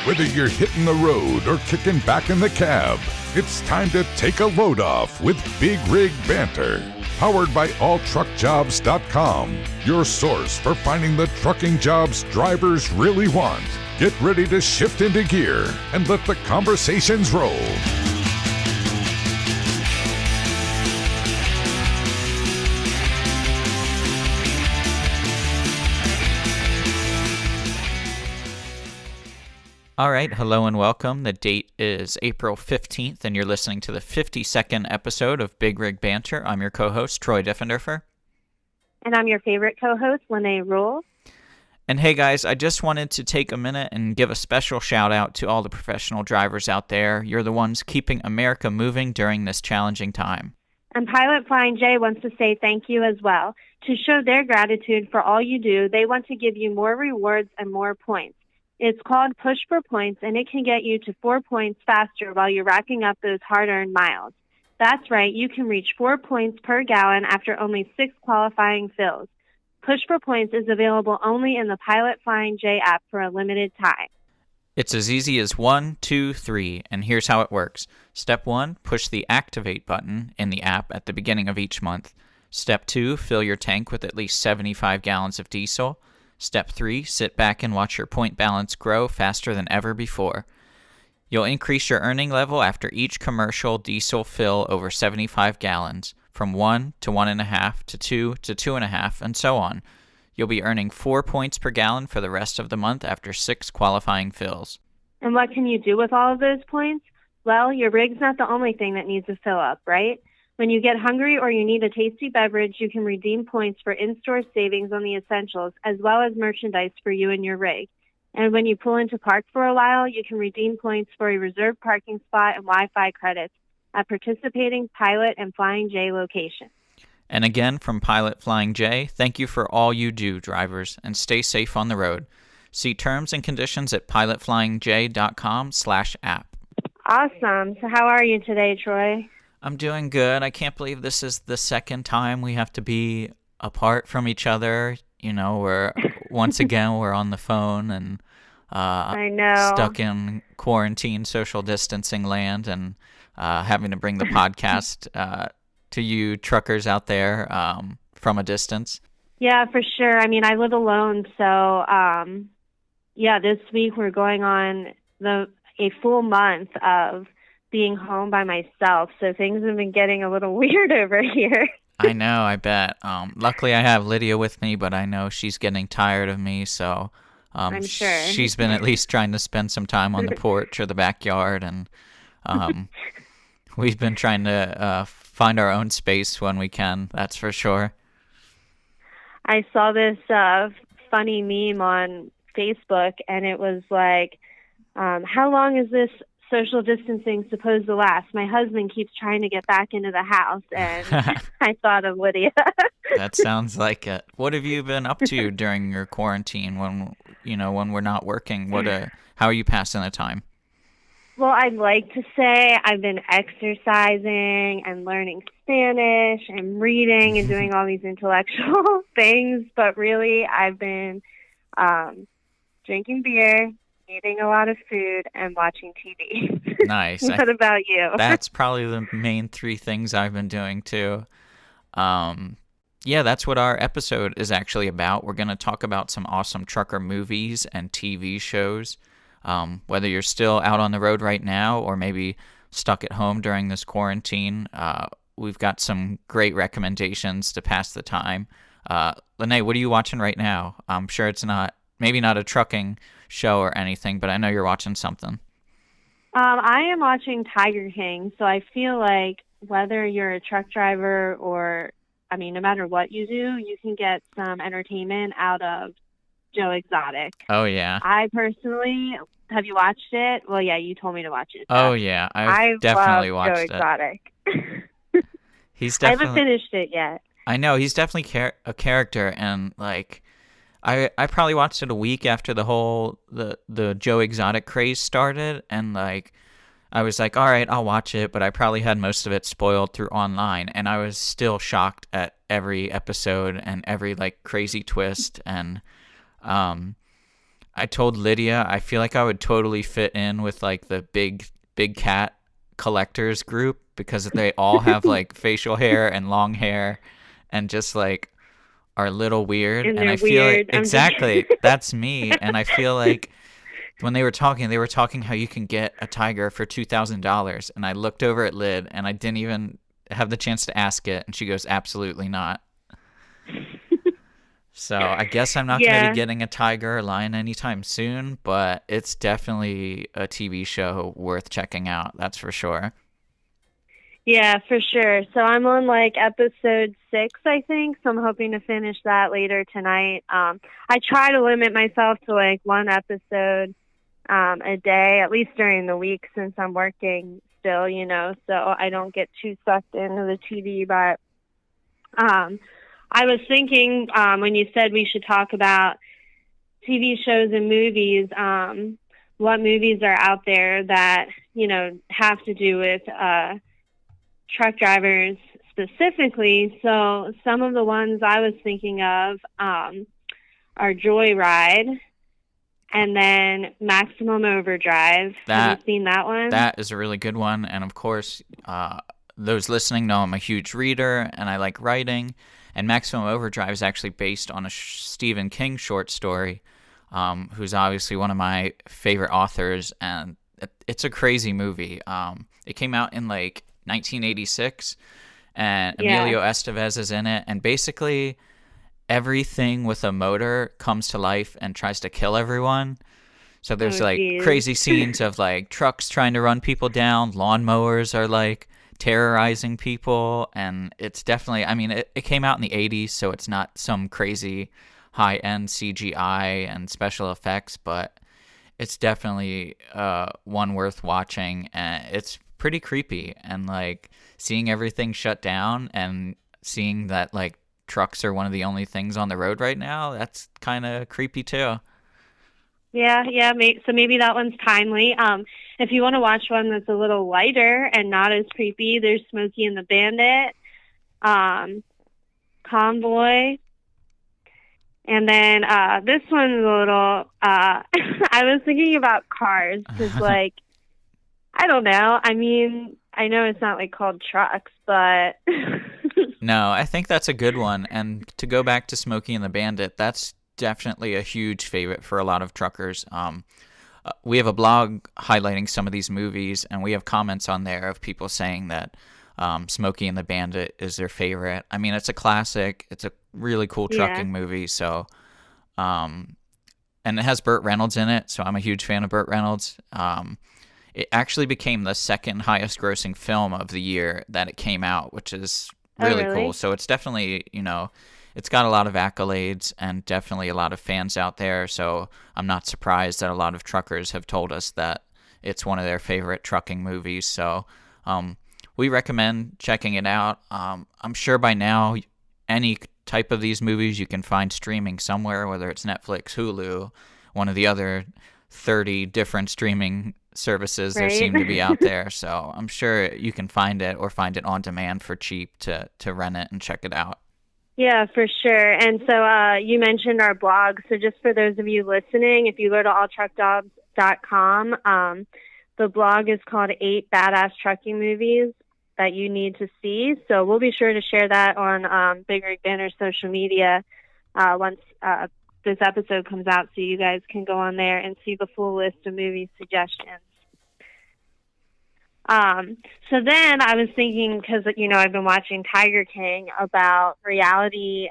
Whether you're hitting the road or kicking back in the cab, it's time to take a load off with Big Rig Banter. Powered by alltruckjobs.com, your source for finding the trucking jobs drivers really want. Get ready to shift into gear and let the conversations roll. All right, hello and welcome. The date is April 15th, and you're listening to the 52nd episode of Big Rig Banter. I'm your co-host, Troy Diffenderfer. And I'm your favorite co-host, Lene Rule. And hey guys, I just wanted to take a minute and give a special shout out to all the professional drivers out there. You're the ones keeping America moving during this challenging time. And Pilot Flying J wants to say thank you as well. To show their gratitude for all you do, they want to give you more rewards and more points. It's called Push for Points, and it can get you to 4 points faster while you're racking up those hard-earned miles. That's right, you can reach 4 points per gallon after only 6 qualifying fills. Push for Points is available only in the Pilot Flying J app for a limited time. It's as easy as 1, 2, 3, and here's how it works. Step 1, push the Activate button in the app at the beginning of each month. Step 2, fill your tank with at least 75 gallons of diesel. Step 3, sit back and watch your point balance grow faster than ever before. You'll increase your earning level after each commercial diesel fill over 75 gallons, from 1 to 1.5 to 2 to 2.5, and so on. You'll be earning 4 points per gallon for the rest of the month after 6 qualifying fills. And what can you do with all of those points? Well, your rig's not the only thing that needs to fill up, right? When you get hungry or you need a tasty beverage, you can redeem points for in-store savings on the essentials, as well as merchandise for you and your rig. And when you pull into park for a while, you can redeem points for a reserved parking spot and Wi-Fi credits at participating Pilot and Flying J locations. And again, from Pilot Flying J, thank you for all you do, drivers, and stay safe on the road. See terms and conditions at pilotflyingj.com/app. Awesome. So how are you today, Troy? I'm doing good. I can't believe this is the second time we have to be apart from each other. You know, we're once again we're on the phone and I know, stuck in quarantine, social distancing land, and having to bring the podcast to you truckers out there from a distance. Yeah, for sure. I mean, I live alone, so this week we're going on a full month of being home by myself, so things have been getting a little weird over here. I know, I bet. Luckily, I have Lydia with me, but I know she's getting tired of me, so I'm sure. She's been at least trying to spend some time on the porch or the backyard, and we've been trying to find our own space when we can, that's for sure. I saw this funny meme on Facebook, and it was like, how long is this social distancing supposed to last? My husband keeps trying to get back into the house, and I thought of Lydia. That sounds like it. What have you been up to during your quarantine when we're not working? How are you passing the time? Well, I'd like to say I've been exercising and learning Spanish and reading and doing all these intellectual things, but really I've been drinking beer, eating a lot of food, and watching TV. Nice. What about you? That's probably the main 3 things I've been doing too. That's what our episode is actually about. We're going to talk about some awesome trucker movies and TV shows. Whether you're still out on the road right now or maybe stuck at home during this quarantine, we've got some great recommendations to pass the time. Lene, what are you watching right now? I'm sure it's maybe not a trucking show or anything, but I know you're watching something. I am watching Tiger King, so I feel like whether you're a truck driver or, no matter what you do, you can get some entertainment out of Joe Exotic. Oh, yeah. I personally, have you watched it? Well, yeah, you told me to watch it. Oh, yeah. I've definitely watched Joe Exotic. He's definitely... I haven't finished it yet. I know. He's definitely a character, and, like, I probably watched it a week after the whole the Joe Exotic craze started, and like I was like, all right, I'll watch it, but I probably had most of it spoiled through online, and I was still shocked at every episode and every like crazy twist, and I I told Lydia I feel like I would totally fit in with like the big cat collectors group because they all have like facial hair and long hair and just like are a little weird. And And they're I feel like weird. exactly that's me. And I feel like when they were talking how you can get a tiger for $2,000. And I looked over at Lyd and I didn't even have the chance to ask it. And she goes, absolutely not. So I guess I'm not going to be getting a tiger or lion anytime soon, but it's definitely a TV show worth checking out. That's for sure. Yeah, for sure. So I'm on like episode 6, I think. So I'm hoping to finish that later tonight. I try to limit myself to like one episode a day, at least during the week since I'm working still, so I don't get too sucked into the TV. But I was thinking when you said we should talk about TV shows and movies, what movies are out there that, have to do with truck drivers specifically. So some of the ones I was thinking of are Joyride and then Maximum Overdrive. Have you seen that one? That is a really good one. And of course, those listening know I'm a huge reader and I like writing. And Maximum Overdrive is actually based on a Stephen King short story, who's obviously one of my favorite authors. And it's a crazy movie. It came out in like 1986, and Emilio Estevez is in it. And basically, everything with a motor comes to life and tries to kill everyone. So there's crazy scenes of like trucks trying to run people down, lawnmowers are like terrorizing people, and it's definitely, I mean, it came out in the 80s, so it's not some crazy high-end CGI and special effects, but it's definitely one worth watching, and it's pretty creepy, and like seeing everything shut down and seeing that like trucks are one of the only things on the road right now, that's kind of creepy too. Yeah. So maybe that one's timely. If you want to watch one that's a little lighter and not as creepy, there's Smokey and the Bandit, Convoy, and then this one's a little. I was thinking about Cars because, like, I don't know. I mean, I know it's not like called trucks, but no, I think that's a good one. And to go back to Smokey and the Bandit, that's definitely a huge favorite for a lot of truckers. We have a blog highlighting some of these movies, and we have comments on there of people saying that Smokey and the Bandit is their favorite. I mean, it's a classic. It's a really cool trucking movie. So, and it has Burt Reynolds in it, so I'm a huge fan of Burt Reynolds. It actually became the second highest grossing film of the year that it came out, which is really cool. So it's definitely, it's got a lot of accolades and definitely a lot of fans out there. So I'm not surprised that a lot of truckers have told us that it's one of their favorite trucking movies. So we recommend checking it out. I'm sure by now any type of these movies you can find streaming somewhere, whether it's Netflix, Hulu, one of the other 30 different streaming services there seem to be out there. So I'm sure you can find it or find it on demand for cheap to rent it and check it out. Yeah, for sure. And so you mentioned our blog. So just for those of you listening, if you go to alltruckjobs.com, the blog is called 8 Badass Trucking Movies That You Need to See. So we'll be sure to share that on Big Rig Banter's social media once this episode comes out, so you guys can go on there and see the full list of movie suggestions. So then I was thinking, because, I've been watching Tiger King, about reality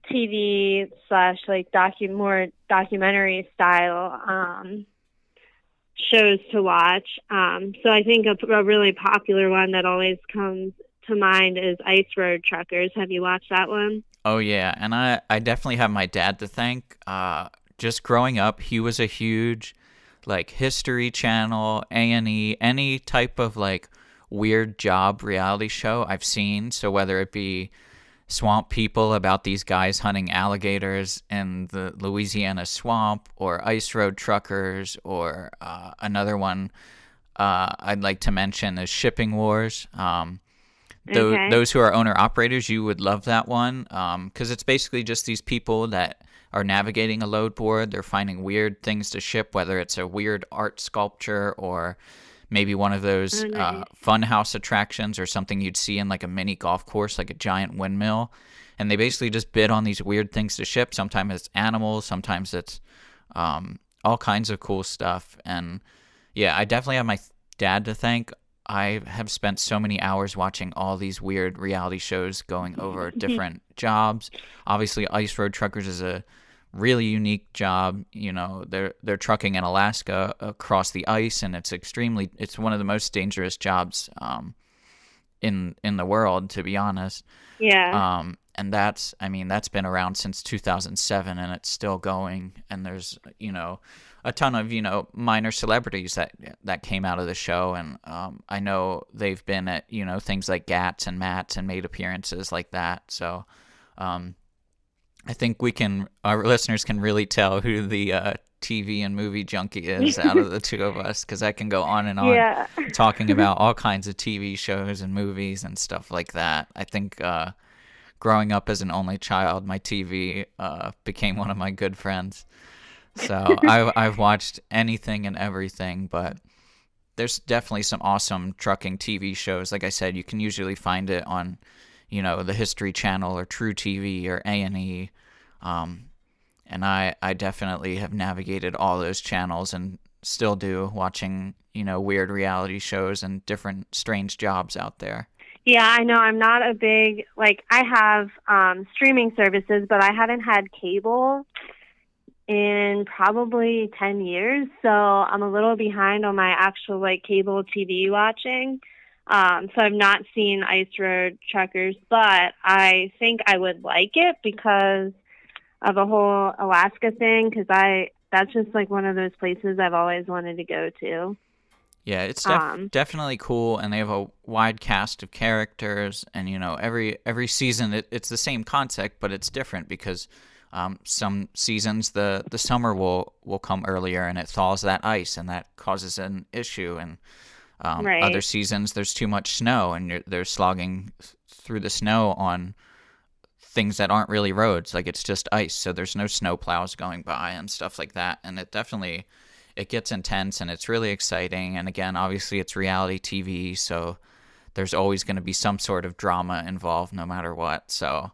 TV / like more documentary style shows to watch. So I think a really popular one that always comes to mind is Ice Road Truckers. Have you watched that one? Oh, yeah, and I definitely have my dad to thank. Just growing up, he was a huge, like, History Channel, A&E, any type of, like, weird job reality show I've seen. So whether it be Swamp People about these guys hunting alligators in the Louisiana swamp, or Ice Road Truckers, or another one I'd like to mention is Shipping Wars. Okay. Those who are owner-operators, you would love that one, because it's basically just these people that are navigating a load board. They're finding weird things to ship, whether it's a weird art sculpture or maybe one of those Oh, nice. fun house attractions or something you'd see in like a mini golf course, like a giant windmill. And they basically just bid on these weird things to ship. Sometimes it's animals, sometimes it's all kinds of cool stuff. And yeah, I definitely have my dad to thank. I have spent so many hours watching all these weird reality shows going over different jobs. Obviously, Ice Road Truckers is a really unique job. You know, they're trucking in Alaska across the ice, and it's one of the most dangerous jobs in the world, to be honest. Yeah. And that's been around since 2007, and it's still going. And there's, a ton of, minor celebrities that came out of the show. And I know they've been at, things like GATS and MATS and made appearances like that. So I think our listeners can really tell who the TV and movie junkie is out of the two of us, because I can go on and on Yeah. talking about all kinds of TV shows and movies and stuff like that. I think growing up as an only child, my TV became one of my good friends. So I've watched anything and everything, but there's definitely some awesome trucking TV shows. Like I said, you can usually find it on, the History Channel or True TV or A&E. And I definitely have navigated all those channels and still do, watching, weird reality shows and different strange jobs out there. Yeah, I know. I'm not a big, I have streaming services, but I haven't had cable in probably 10 years. So I'm a little behind on my actual, cable TV watching. So I've not seen Ice Road Truckers, but I think I would like it because of a whole Alaska thing, because that's just, one of those places I've always wanted to go to. Yeah, it's definitely cool, and they have a wide cast of characters, and every season it's the same concept, but it's different because some seasons the summer will come earlier and it thaws that ice, and that causes an issue, and Right. other seasons there's too much snow and they're slogging through the snow on things that aren't really roads, like it's just ice, so there's no snow plows going by and stuff like that, and it gets intense and it's really exciting. And again, obviously it's reality TV, so there's always going to be some sort of drama involved no matter what. So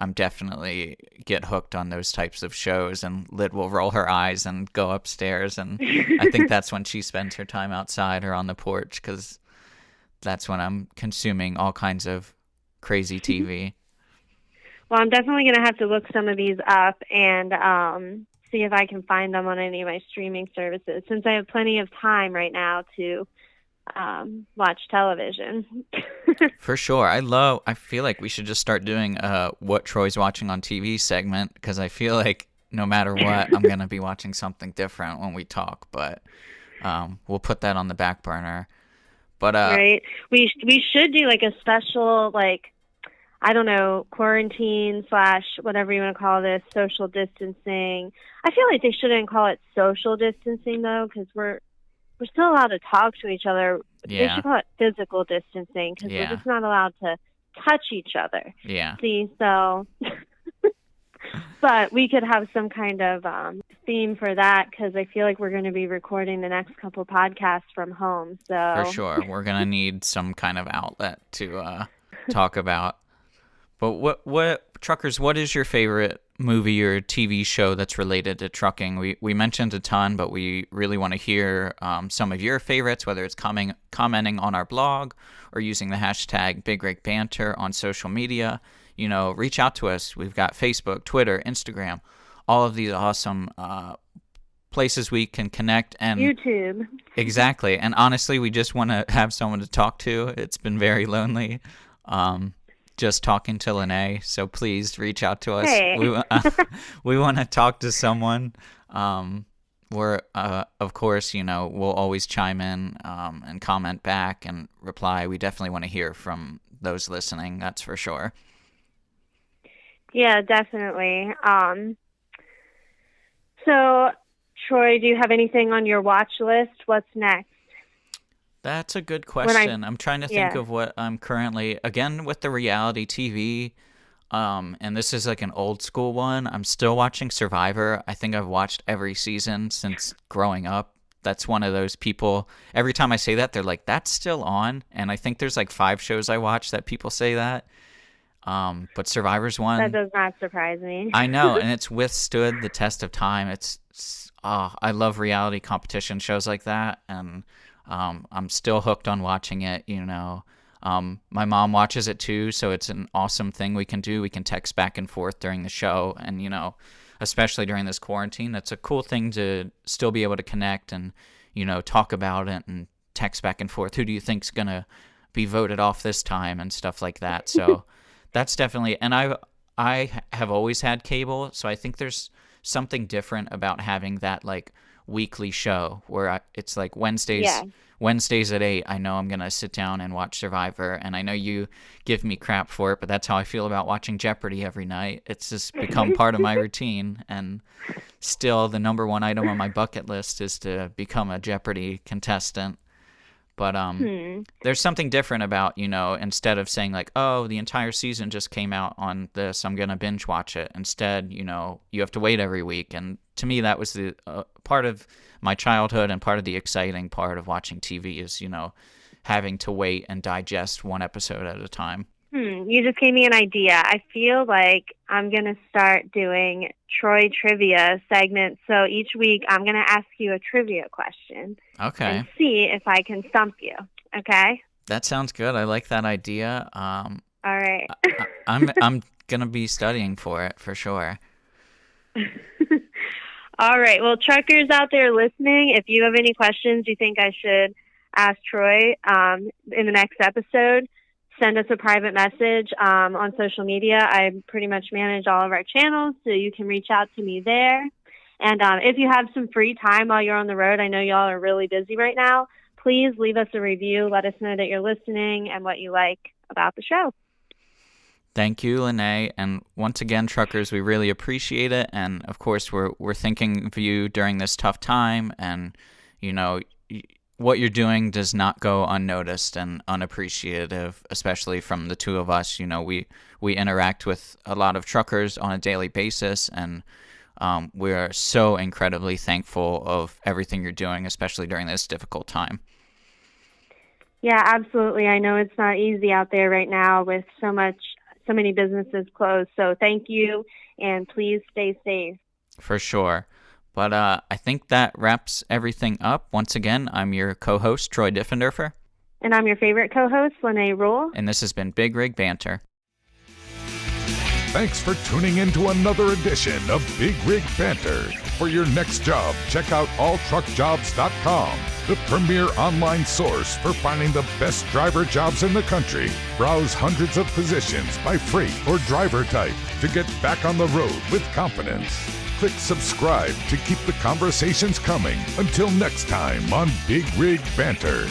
I'm definitely get hooked on those types of shows, and Lid will roll her eyes and go upstairs, and I think that's when she spends her time outside or on the porch, because that's when I'm consuming all kinds of crazy TV. Well, I'm definitely going to have to look some of these up and see if I can find them on any of my streaming services, since I have plenty of time right now to watch television. For sure. I feel like we should just start doing what Troy's watching on TV segment, because I feel like no matter what, I'm going to be watching something different when we talk, but we'll put that on the back burner. But right. We should do a special, I don't know, quarantine / whatever you want to call this, social distancing. I feel like they shouldn't call it social distancing, though, because we're still allowed to talk to each other. Yeah. They should call it physical distancing, because we're just not allowed to touch each other. Yeah. See, so... But we could have some kind of theme for that, because I feel like we're going to be recording the next couple podcasts from home. So for sure, we're going to need some kind of outlet to talk about. But what truckers? What is your favorite movie or TV show that's related to trucking? We mentioned a ton, but we really want to hear some of your favorites, whether it's commenting on our blog or using the hashtag BigRigBanter on social media. Reach out to us. We've got Facebook, Twitter, Instagram, all of these awesome places we can connect, and YouTube. Exactly. And honestly, we just want to have someone to talk to. It's been very lonely. Just talking to Lene, so please reach out to us. Hey. We want to talk to someone. We're of course, we'll always chime in and comment back and reply. We definitely want to hear from those listening, that's for sure. Yeah, definitely. So, Troy, do you have anything on your watch list? What's next? That's a good question. I'm trying to think Yeah. of what I'm currently, again, with the reality TV. And this is like an old school one. I'm still watching Survivor. I think I've watched every season since growing up. That's one of those people. Every time I say that, they're like, "That's still on." And I think there's like 5 shows I watch that people say that. But Survivor's one. That does not surprise me. I know, and it's withstood the test of time. I love reality competition shows like that, and I'm still hooked on watching it. My mom watches it too, so it's an awesome thing we can do. We can text back and forth during the show, and especially during this quarantine, that's a cool thing to still be able to connect and talk about it and text back and forth. Who do you think's gonna be voted off this time and stuff like that? So that's definitely. And I have always had cable, so I think there's something different about having that like weekly show where it's like Wednesdays. Yeah. Wednesdays at 8, I know I'm going to sit down and watch Survivor, and I know you give me crap for it, but that's how I feel about watching Jeopardy every night. It's just become part of my routine, and still the number one item on my bucket list is to become a Jeopardy contestant. But there's something different about, instead of saying like, oh, the entire season just came out on this, I'm going to binge watch it. Instead, you have to wait every week. And to me, that was the part of my childhood and part of the exciting part of watching TV is, having to wait and digest one episode at a time. You just gave me an idea. I feel like I'm going to start doing Troy trivia segments. So each week I'm going to ask you a trivia question. Okay. And see if I can stump you. Okay? That sounds good. I like that idea. All right. I'm going to be studying for it for sure. All right. Well, truckers out there listening, if you have any questions you think I should ask Troy in the next episode, send us a private message on social media. I pretty much manage all of our channels, so you can reach out to me there. And if you have some free time while you're on the road, I know y'all are really busy right now, please leave us a review. Let us know that you're listening and what you like about the show. Thank you, Lene. And once again, truckers, we really appreciate it. And of course, we're thinking of you during this tough time. And, what you're doing does not go unnoticed and unappreciative, especially from the two of us. We interact with a lot of truckers on a daily basis, and we are so incredibly thankful of everything you're doing, especially during this difficult time. Yeah, absolutely. I know it's not easy out there right now with so many businesses closed. So thank you, and please stay safe. For sure. But I think that wraps everything up. Once again, I'm your co-host, Troy Diffenderfer. And I'm your favorite co-host, Lene Rule. And this has been Big Rig Banter. Thanks for tuning in to another edition of Big Rig Banter. For your next job, check out alltruckjobs.com, the premier online source for finding the best driver jobs in the country. Browse hundreds of positions by freight or driver type to get back on the road with confidence. Click subscribe to keep the conversations coming. Until next time on Big Rig Banter.